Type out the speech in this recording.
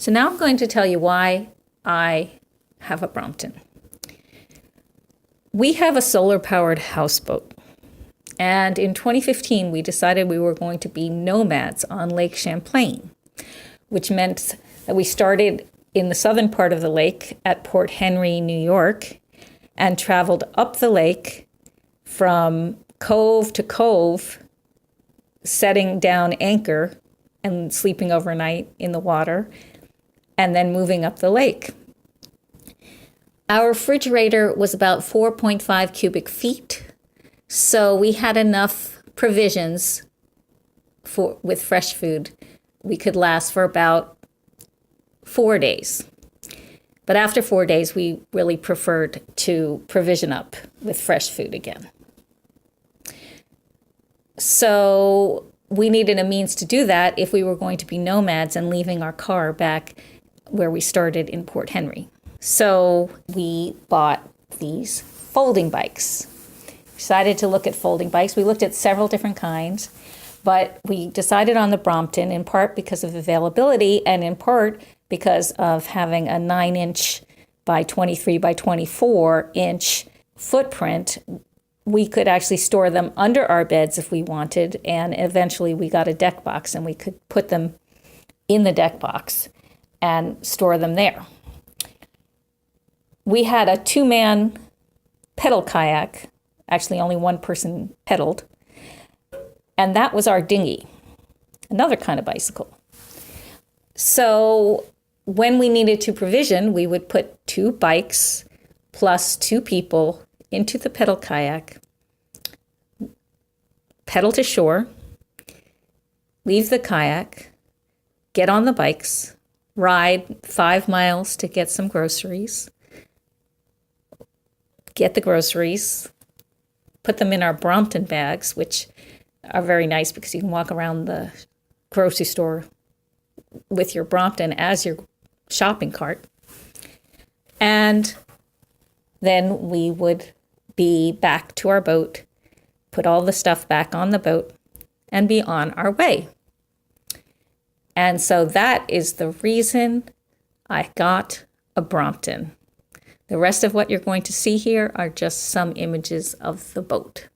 So now I'm going to tell you why I have a Brompton. We have a solar-powered houseboat. And in 2015, we decided we were going to be nomads on Lake Champlain, which meant that we started in the southern part of the lake at Port Henry, New York, and traveled up the lake from cove to cove, setting down anchor and sleeping overnight in the water, and then moving up the lake. Our refrigerator was about 4.5 cubic feet, so we had enough provisions with fresh food. We could last for about 4 days. But after 4 days, we really preferred to provision up with fresh food again. So we needed a means to do that if we were going to be nomads and leaving our car back where we started in Port Henry. So we bought these folding bikes. Decided to look at folding bikes. We looked at several different kinds, but we decided on the Brompton in part because of availability and in part because of having a 9-inch by 23 by 24-inch footprint. We could actually store them under our beds if we wanted, and eventually we got a deck box and we could put them in the deck box and store them there. We had a 2-man pedal kayak. Actually, only one person pedaled. And that was our dinghy, another kind of bicycle. So when we needed to provision, we would put 2 bikes plus 2 people into the pedal kayak, pedal to shore, leave the kayak, get on the bikes, ride 5 miles to get some groceries, get the groceries, put them in our Brompton bags, which are very nice because you can walk around the grocery store with your Brompton as your shopping cart. And then we would be back to our boat, put all the stuff back on the boat, and be on our way. And so that is the reason I got a Brompton. The rest of what you're going to see here are just some images of the boat.